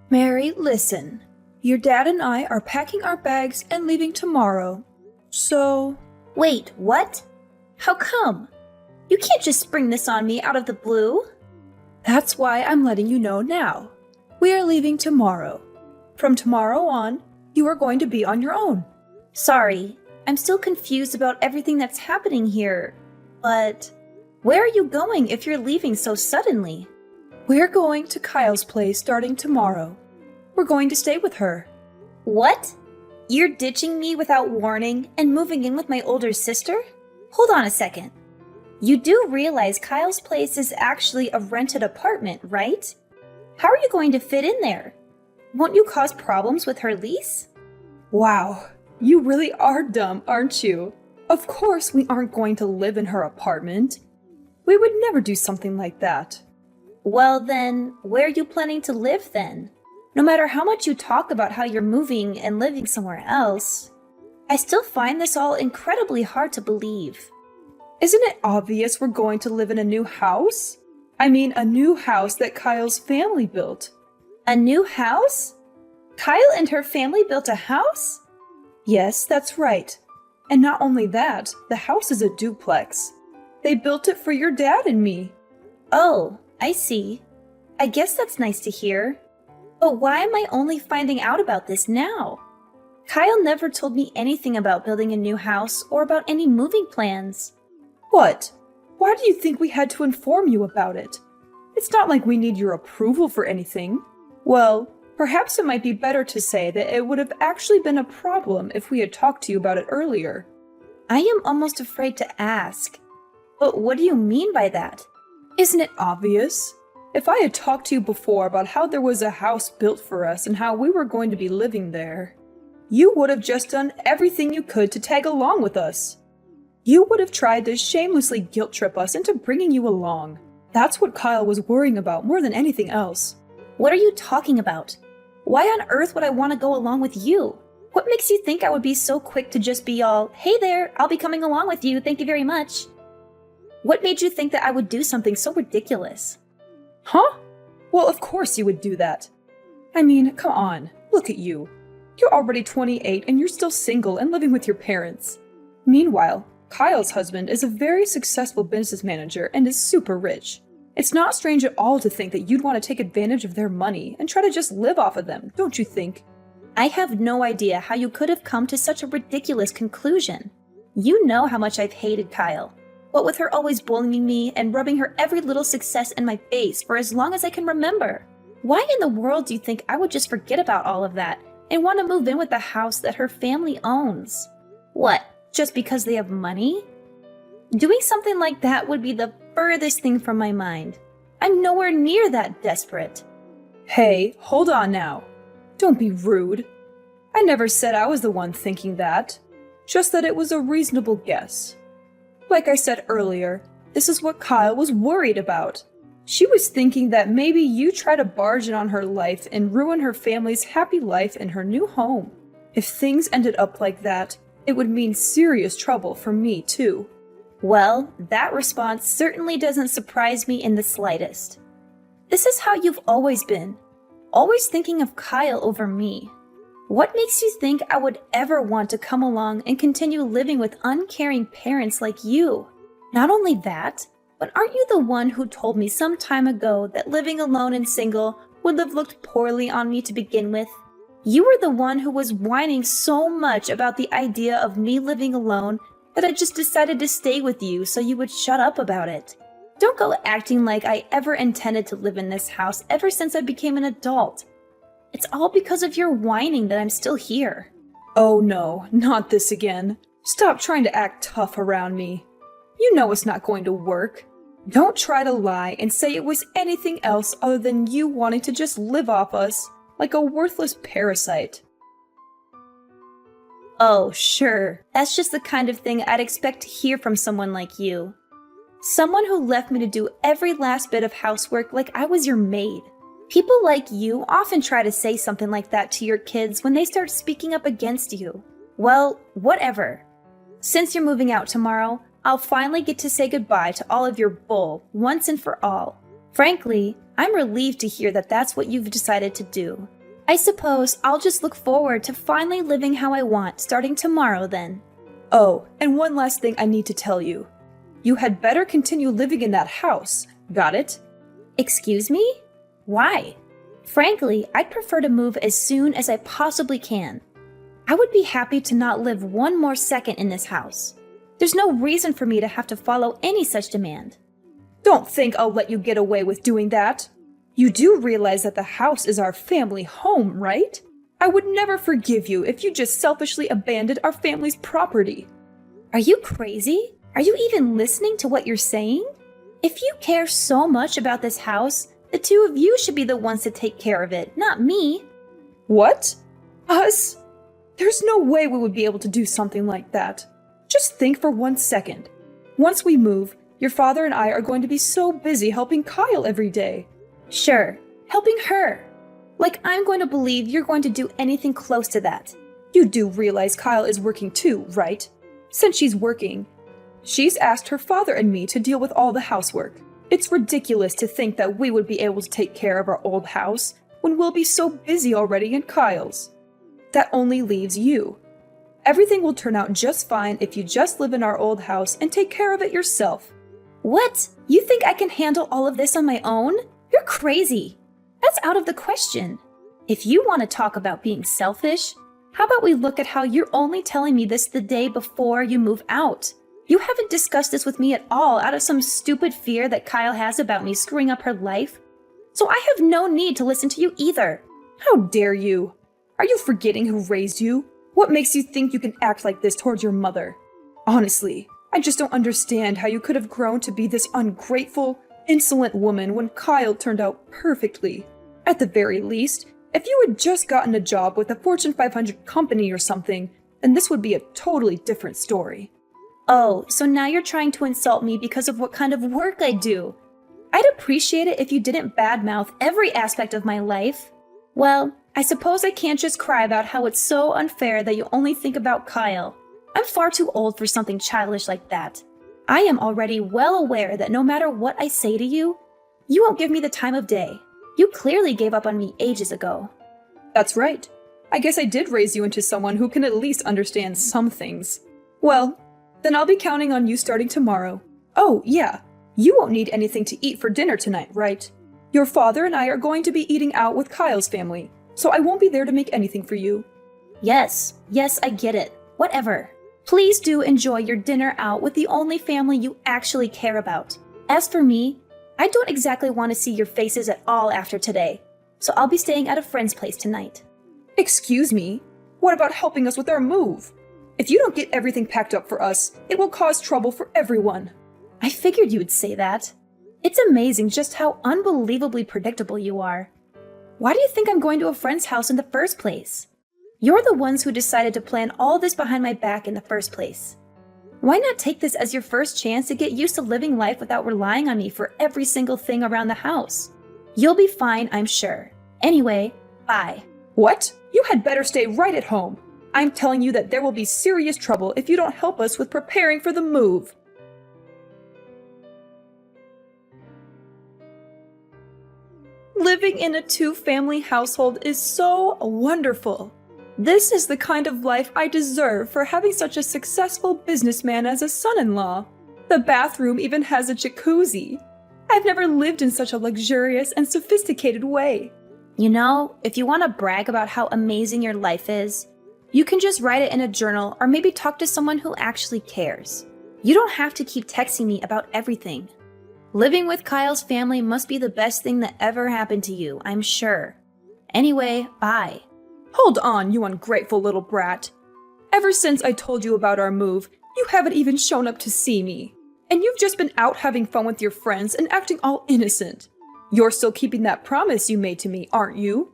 Mary, listen. Your dad and I are packing our bags and leaving tomorrow. So... Wait, what? How come? You can't just spring this on me out of the blue. That's why I'm letting you know now. We are leaving tomorrow. From tomorrow on, you are going to be on your own. Sorry, I'm still confused about everything that's happening here. But where are you going if you're leaving so suddenly? We're going to Kyle's place starting tomorrow. We're going to stay with her. What? You're ditching me without warning and moving in with my older sister? Hold on a second. You do realize Kyle's place is actually a rented apartment, right? How are you going to fit in there? Won't you cause problems with her lease? Wow, you really are dumb, aren't you? Of course we aren't going to live in her apartment. We would never do something like that. Well then, where are you planning to live then? No matter how much you talk about how you're moving and living somewhere else, I still find this all incredibly hard to believe. Isn't it obvious we're going to live in a new house? I mean, a new house that Kyle's family built. A new house? Kyle and her family built a house? Yes, that's right. And not only that, the house is a duplex. They built it for your dad and me. Oh, I see. I guess that's nice to hear. But why am I only finding out about this now? Kyle never told me anything about building a new house or about any moving plans. What? Why do you think we had to inform you about it? It's not like we need your approval for anything. Well, perhaps it might be better to say that it would have actually been a problem if we had talked to you about it earlier. I am almost afraid to ask. But what do you mean by that? Isn't it obvious? If I had talked to you before about how there was a house built for us and how we were going to be living there, you would have just done everything you could to tag along with us. You would have tried to shamelessly guilt trip us into bringing you along. That's what Kyle was worrying about more than anything else. What are you talking about? Why on earth would I want to go along with you? What makes you think I would be so quick to just be all, hey there, I'll be coming along with you, thank you very much? What made you think that I would do something so ridiculous? Huh? Well, of course you would do that. I mean, come on, look at you. You're already 28 and you're still single and living with your parents. Meanwhile, Kyle's husband is a very successful business manager and is super rich. It's not strange at all to think that you'd want to take advantage of their money and try to just live off of them, don't you think? I have no idea how you could have come to such a ridiculous conclusion. You know how much I've hated Kyle. What with her always bullying me and rubbing her every little success in my face for as long as I can remember. Why in the world do you think I would just forget about all of that and want to move in with the house that her family owns? What? Just because they have money? Doing something like that would be the furthest thing from my mind. I'm nowhere near that desperate. Hey, hold on now. Don't be rude. I never said I was the one thinking that. Just that it was a reasonable guess. Like I said earlier, this is what Kyle was worried about. She was thinking that maybe you try to barge in on her life and ruin her family's happy life in her new home. If things ended up like that, it would mean serious trouble for me, too. Well, that response certainly doesn't surprise me in the slightest. This is how you've always been. Always thinking of Kyle over me. What makes you think I would ever want to come along and continue living with uncaring parents like you? Not only that, but aren't you the one who told me some time ago that living alone and single would have looked poorly on me to begin with? You were the one who was whining so much about the idea of me living alone that I just decided to stay with you so you would shut up about it. Don't go acting like I ever intended to live in this house ever since I became an adult. It's all because of your whining that I'm still here. Oh no, not this again. Stop trying to act tough around me. You know it's not going to work. Don't try to lie and say it was anything else other than you wanting to just live off us like a worthless parasite. Oh, sure. That's just the kind of thing I'd expect to hear from someone like you. Someone who left me to do every last bit of housework like I was your maid. People like you often try to say something like that to your kids when they start speaking up against you. Well, whatever. Since you're moving out tomorrow, I'll finally get to say goodbye to all of your bull once and for all. Frankly, I'm relieved to hear that that's what you've decided to do. I suppose I'll just look forward to finally living how I want starting tomorrow then. Oh, and one last thing I need to tell you. You had better continue living in that house. Got it? Excuse me? Why? Frankly, I'd prefer to move as soon as I possibly can. I would be happy to not live one more second in this house. There's no reason for me to have to follow any such demand. Don't think I'll let you get away with doing that. You do realize that the house is our family home, right? I would never forgive you if you just selfishly abandoned our family's property. Are you crazy? Are you even listening to what you're saying? If you care so much about this house, the two of you should be the ones to take care of it, not me. What? Us? There's no way we would be able to do something like that. Just think for 1 second. Once we move, your father and I are going to be so busy helping Kyle every day. Sure, helping her. Like I'm going to believe you're going to do anything close to that. You do realize Kyle is working too, right? Since she's working, she's asked her father and me to deal with all the housework. It's ridiculous to think that we would be able to take care of our old house when we'll be so busy already in Kyle's. That only leaves you. Everything will turn out just fine if you just live in our old house and take care of it yourself. What? You think I can handle all of this on my own? You're crazy. That's out of the question. If you want to talk about being selfish, how about we look at how you're only telling me this the day before you move out? You haven't discussed this with me at all out of some stupid fear that Kyle has about me screwing up her life. So I have no need to listen to you either. How dare you? Are you forgetting who raised you? What makes you think you can act like this towards your mother? Honestly, I just don't understand how you could have grown to be this ungrateful, insolent woman when Kyle turned out perfectly. At the very least, if you had just gotten a job with a Fortune 500 company or something, then this would be a totally different story. Oh, so now you're trying to insult me because of what kind of work I do. I'd appreciate it if you didn't badmouth every aspect of my life. Well, I suppose I can't just cry about how it's so unfair that you only think about Kyle. I'm far too old for something childish like that. I am already well aware that no matter what I say to you, you won't give me the time of day. You clearly gave up on me ages ago. That's right. I guess I did raise you into someone who can at least understand some things. Well, then I'll be counting on you starting tomorrow. Oh, yeah. You won't need anything to eat for dinner tonight, right? Your father and I are going to be eating out with Kyle's family, so I won't be there to make anything for you. Yes, I get it. Whatever. Please do enjoy your dinner out with the only family you actually care about. As for me, I don't exactly want to see your faces at all after today, so I'll be staying at a friend's place tonight. Excuse me? What about helping us with our move? If you don't get everything packed up for us, it will cause trouble for everyone. I figured you would say that. It's amazing just how unbelievably predictable you are. Why do you think I'm going to a friend's house in the first place? You're the ones who decided to plan all this behind my back in the first place. Why not take this as your first chance to get used to living life without relying on me for every single thing around the house? You'll be fine, I'm sure. Anyway, bye. What? You had better stay right at home. I'm telling you that there will be serious trouble if you don't help us with preparing for the move. Living in a two-family household is so wonderful. This is the kind of life I deserve for having such a successful businessman as a son-in-law. The bathroom even has a jacuzzi. I've never lived in such a luxurious and sophisticated way. You know, if you want to brag about how amazing your life is, you can just write it in a journal or maybe talk to someone who actually cares. You don't have to keep texting me about everything. Living with Kyle's family must be the best thing that ever happened to you, I'm sure. Anyway, bye. Hold on, you ungrateful little brat. Ever since I told you about our move, you haven't even shown up to see me. And you've just been out having fun with your friends and acting all innocent. You're still keeping that promise you made to me, aren't you?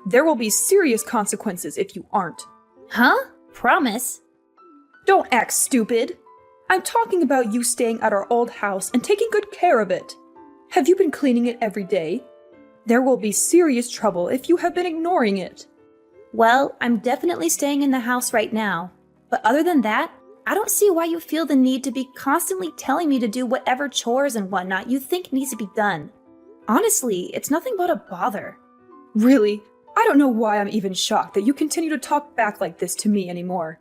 There will be serious consequences if you aren't. Huh? Promise? Don't act stupid. I'm talking about you staying at our old house and taking good care of it. Have you been cleaning it every day? There will be serious trouble if you have been ignoring it. Well, I'm definitely staying in the house right now. But other than that, I don't see why you feel the need to be constantly telling me to do whatever chores and whatnot you think needs to be done. Honestly, it's nothing but a bother. Really? I don't know why I'm even shocked that you continue to talk back like this to me anymore.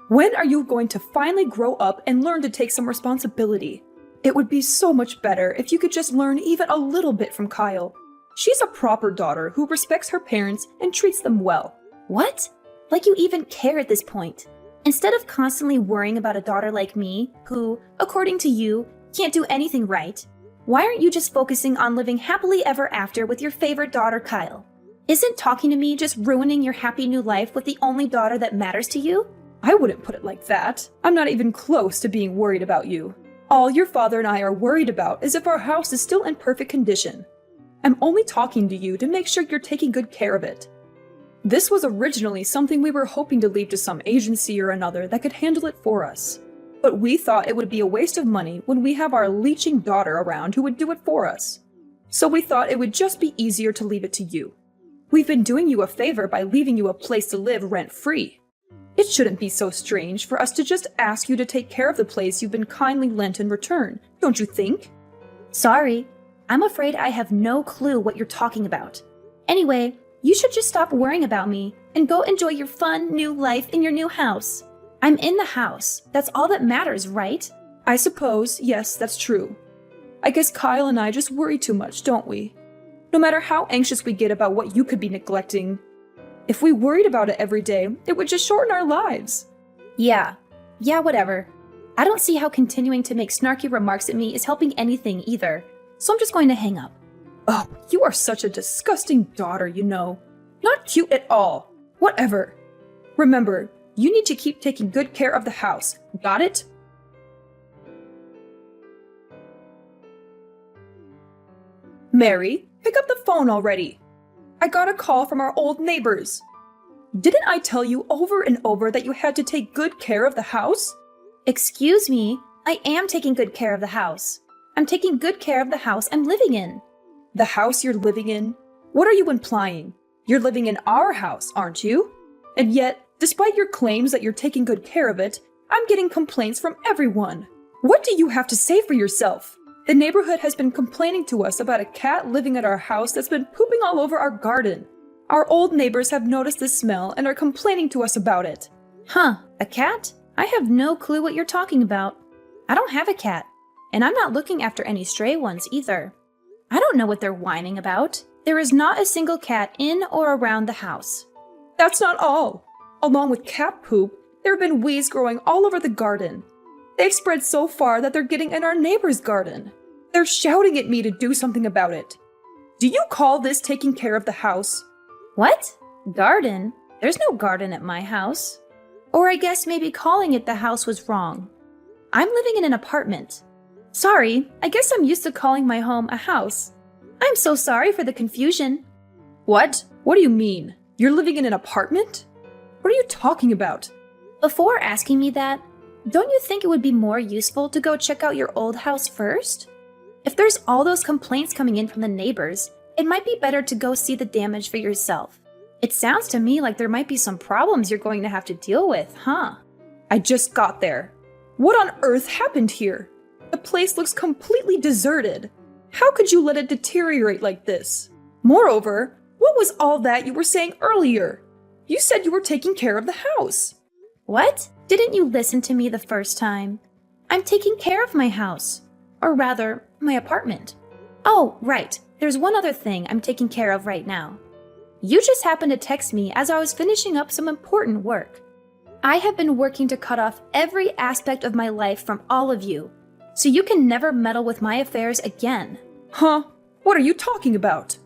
When are you going to finally grow up and learn to take some responsibility? It would be so much better if you could just learn even a little bit from Kyle. She's a proper daughter who respects her parents and treats them well. What? Like you even care at this point. Instead of constantly worrying about a daughter like me, who, according to you, can't do anything right, why aren't you just focusing on living happily ever after with your favorite daughter, Kyle? Isn't talking to me just ruining your happy new life with the only daughter that matters to you? I wouldn't put it like that. I'm not even close to being worried about you. All your father and I are worried about is if our house is still in perfect condition. I'm only talking to you to make sure you're taking good care of it. This was originally something we were hoping to leave to some agency or another that could handle it for us. But we thought it would be a waste of money when we have our leeching daughter around who would do it for us. So we thought it would just be easier to leave it to you. We've been doing you a favor by leaving you a place to live rent-free. It shouldn't be so strange for us to just ask you to take care of the place you've been kindly lent in return, don't you think? Sorry, I'm afraid I have no clue what you're talking about. Anyway, you should just stop worrying about me and go enjoy your fun new life in your new house. I'm in the house. That's all that matters, right? I suppose, yes, that's true. I guess Kyle and I just worry too much, don't we? No matter how anxious we get about what you could be neglecting, if we worried about it every day, it would just shorten our lives. Yeah, whatever. I don't see how continuing to make snarky remarks at me is helping anything either, so I'm just going to hang up. Oh, you are such a disgusting daughter, you know. Not cute at all. Whatever. Remember, you need to keep taking good care of the house. Got it? Mary, pick up the phone already. I got a call from our old neighbors. Didn't I tell you over and over that you had to take good care of the house? Excuse me, I am taking good care of the house. I'm taking good care of the house I'm living in. The house you're living in? What are you implying? You're living in our house, aren't you? And yet, despite your claims that you're taking good care of it, I'm getting complaints from everyone. What do you have to say for yourself? The neighborhood has been complaining to us about a cat living at our house that's been pooping all over our garden. Our old neighbors have noticed the smell and are complaining to us about it. Huh, a cat? I have no clue what you're talking about. I don't have a cat, and I'm not looking after any stray ones either. I don't know what they're whining about. There is not a single cat in or around the house. That's not all. Along with cat poop, there have been weeds growing all over the garden. They've spread so far that they're getting in our neighbor's garden. They're shouting at me to do something about it. Do you call this taking care of the house? What? Garden? There's no garden at my house. Or I guess maybe calling it the house was wrong. I'm living in an apartment. Sorry, I guess I'm used to calling my home a house. I'm so sorry for the confusion. What? What do you mean? You're living in an apartment? What are you talking about? Before asking me that, don't you think it would be more useful to go check out your old house first? If there's all those complaints coming in from the neighbors, it might be better to go see the damage for yourself. It sounds to me like there might be some problems you're going to have to deal with, huh? I just got there. What on earth happened here? The place looks completely deserted. How could you let it deteriorate like this? Moreover, what was all that you were saying earlier? You said you were taking care of the house. What? Didn't you listen to me the first time? I'm taking care of my house. Or rather, my apartment. Oh, right. There's one other thing I'm taking care of right now. You just happened to text me as I was finishing up some important work. I have been working to cut off every aspect of my life from all of you, so you can never meddle with my affairs again. Huh? What are you talking about?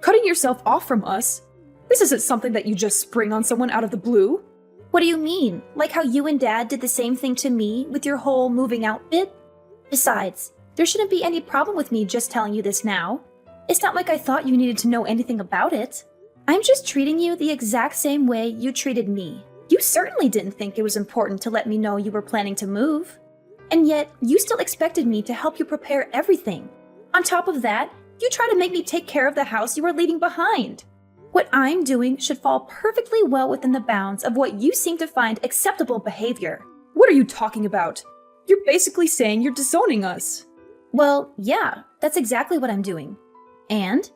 Cutting yourself off from us? This isn't something that you just spring on someone out of the blue. What do you mean? Like how you and Dad did the same thing to me with your whole moving out bit? Besides, there shouldn't be any problem with me just telling you this now. It's not like I thought you needed to know anything about it. I'm just treating you the exact same way you treated me. You certainly didn't think it was important to let me know you were planning to move. And yet, you still expected me to help you prepare everything. On top of that, you try to make me take care of the house you are leaving behind. What I'm doing should fall perfectly well within the bounds of what you seem to find acceptable behavior. What are you talking about? You're basically saying you're disowning us. Well, yeah, that's exactly what I'm doing. And?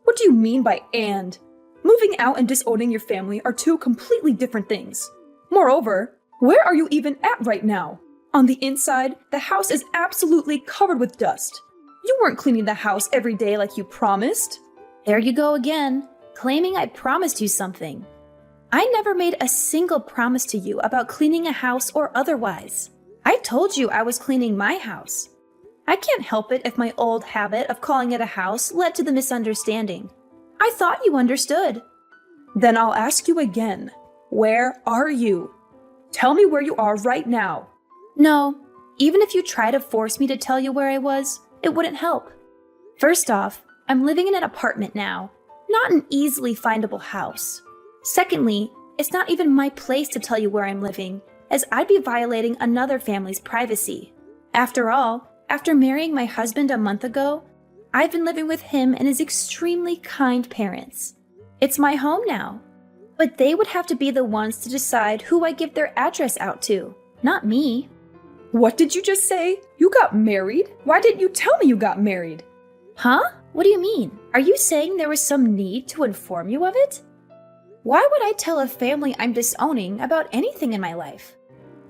What do you mean by and? Moving out and disowning your family are two completely different things. Moreover, where are you even at right now? On the inside, the house is absolutely covered with dust. You weren't cleaning the house every day like you promised. There you go again, claiming I promised you something. I never made a single promise to you about cleaning a house or otherwise. I told you I was cleaning my house. I can't help it if my old habit of calling it a house led to the misunderstanding. I thought you understood. Then I'll ask you again. Where are you? Tell me where you are right now. No, even if you try to force me to tell you where I was, it wouldn't help. First off, I'm living in an apartment now, not an easily findable house. Secondly, it's not even my place to tell you where I'm living, as I'd be violating another family's privacy. After all, after marrying my husband a month ago, I've been living with him and his extremely kind parents. It's my home now. But they would have to be the ones to decide who I give their address out to, not me. What did you just say? You got married? Why didn't you tell me you got married? Huh? What do you mean? Are you saying there was some need to inform you of it? Why would I tell a family I'm disowning about anything in my life?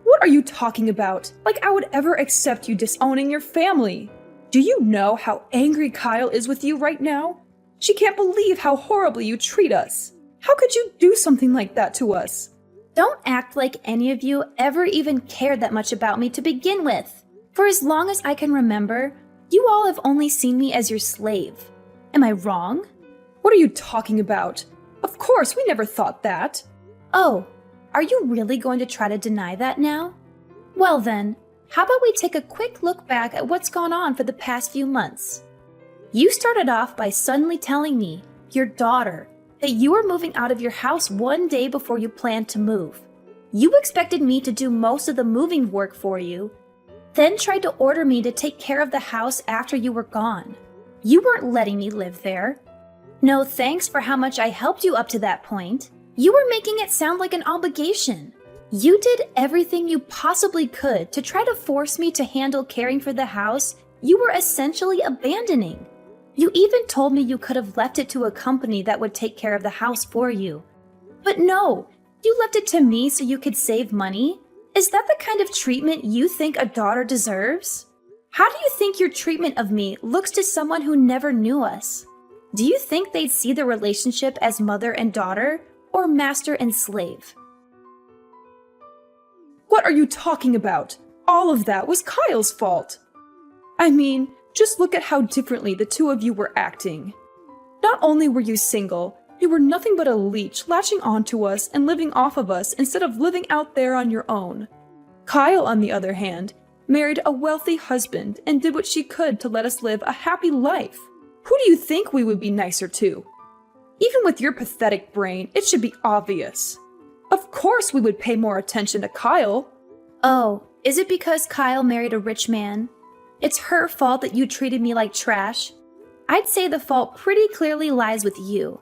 What are you talking about? Like I would ever accept you disowning your family. Do you know how angry Kyle is with you right now? She can't believe how horribly you treat us. How could you do something like that to us? Don't act like any of you ever even cared that much about me to begin with. For as long as I can remember, you all have only seen me as your slave. Am I wrong? What are you talking about? Of course, we never thought that. Oh, are you really going to try to deny that now? Well then, how about we take a quick look back at what's gone on for the past few months? You started off by suddenly telling me, your daughter, that you were moving out of your house one day before you planned to move. You expected me to do most of the moving work for you, then tried to order me to take care of the house after you were gone. You weren't letting me live there. No thanks for how much I helped you up to that point. You were making it sound like an obligation. You did everything you possibly could to try to force me to handle caring for the house you were essentially abandoning. You even told me you could have left it to a company that would take care of the house for you. But no, you left it to me so you could save money? Is that the kind of treatment you think a daughter deserves? How do you think your treatment of me looks to someone who never knew us? Do you think they'd see the relationship as mother and daughter, or master and slave? What are you talking about? All of that was Kyle's fault. I mean, just look at how differently the two of you were acting. Not only were you single, you were nothing but a leech latching onto us and living off of us instead of living out there on your own. Kyle, on the other hand, married a wealthy husband and did what she could to let us live a happy life. Who do you think we would be nicer to? Even with your pathetic brain, it should be obvious. Of course we would pay more attention to Kyle. Oh, is it because Kyle married a rich man? It's her fault that you treated me like trash. I'd say the fault pretty clearly lies with you.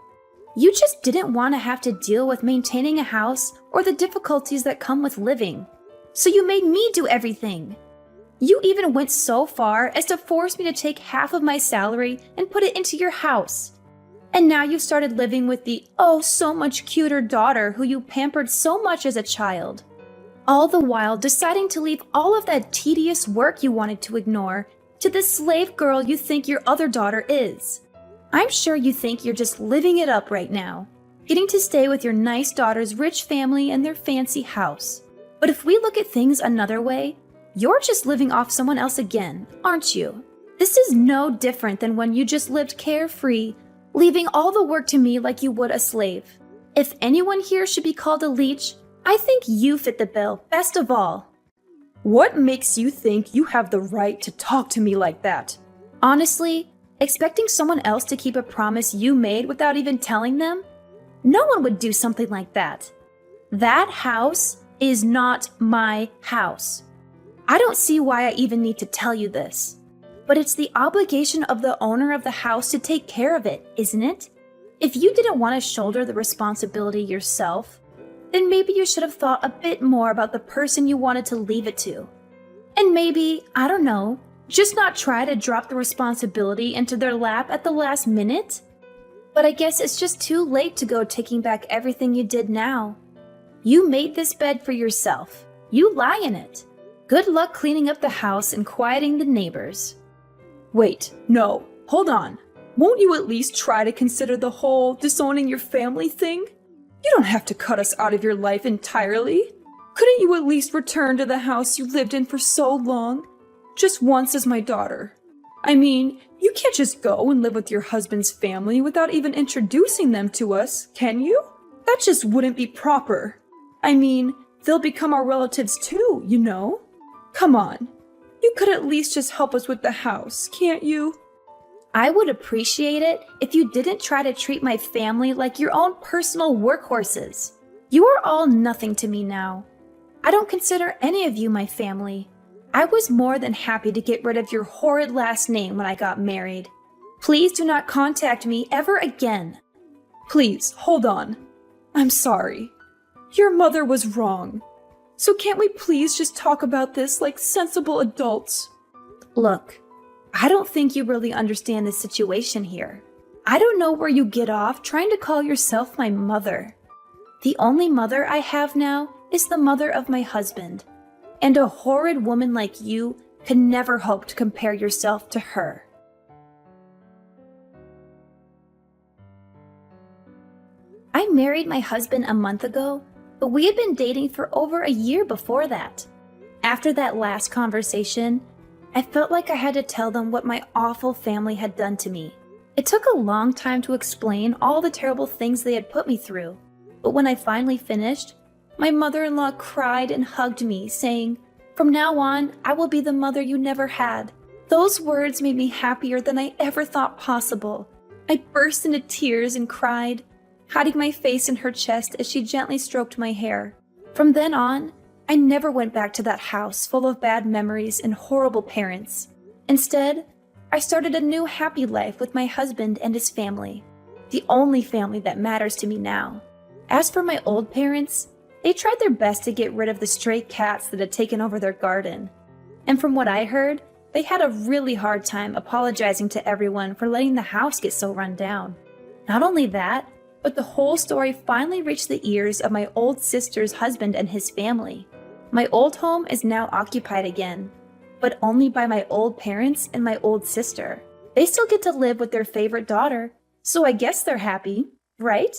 You just didn't want to have to deal with maintaining a house or the difficulties that come with living. So you made me do everything. You even went so far as to force me to take half of my salary and put it into your house. And now you've started living with the oh so much cuter daughter who you pampered so much as a child. All the while deciding to leave all of that tedious work you wanted to ignore to the slave girl you think your other daughter is. I'm sure you think you're just living it up right now, getting to stay with your nice daughter's rich family and their fancy house. But if we look at things another way, you're just living off someone else again, aren't you? This is no different than when you just lived carefree, leaving all the work to me like you would a slave. If anyone here should be called a leech, I think you fit the bill best of all. What makes you think you have the right to talk to me like that? Honestly, expecting someone else to keep a promise you made without even telling them? No one would do something like that. That house is not my house. I don't see why I even need to tell you this. But it's the obligation of the owner of the house to take care of it, isn't it? If you didn't want to shoulder the responsibility yourself, then maybe you should have thought a bit more about the person you wanted to leave it to. And maybe, I don't know, just not try to drop the responsibility into their lap at the last minute? But I guess it's just too late to go taking back everything you did now. You made this bed for yourself. You lie in it. Good luck cleaning up the house and quieting the neighbors. Wait, no, hold on. Won't you at least try to consider the whole disowning your family thing? You don't have to cut us out of your life entirely. Couldn't you at least return to the house you lived in for so long? Just once as my daughter. I mean, you can't just go and live with your husband's family without even introducing them to us, can you? That just wouldn't be proper. I mean, they'll become our relatives too, you know? Come on. You could at least just help us with the house, can't you? I would appreciate it if you didn't try to treat my family like your own personal workhorses. You are all nothing to me now. I don't consider any of you my family. I was more than happy to get rid of your horrid last name when I got married. Please do not contact me ever again. Please, hold on. I'm sorry. Your mother was wrong. So can't we please just talk about this like sensible adults? Look, I don't think you really understand the situation here. I don't know where you get off trying to call yourself my mother. The only mother I have now is the mother of my husband. And a horrid woman like you can never hope to compare yourself to her. I married my husband a month ago, but we had been dating for over a year before that. After that last conversation, I felt like I had to tell them what my awful family had done to me. It took a long time to explain all the terrible things they had put me through, but when I finally finished, my mother-in-law cried and hugged me, saying, "From now on, I will be the mother you never had." Those words made me happier than I ever thought possible. I burst into tears and cried, hiding my face in her chest as she gently stroked my hair. From then on, I never went back to that house full of bad memories and horrible parents. Instead, I started a new happy life with my husband and his family, the only family that matters to me now. As for my old parents, they tried their best to get rid of the stray cats that had taken over their garden. And from what I heard, they had a really hard time apologizing to everyone for letting the house get so run down. Not only that, but the whole story finally reached the ears of my old sister's husband and his family. My old home is now occupied again, but only by my old parents and my old sister. They still get to live with their favorite daughter, so I guess they're happy, right?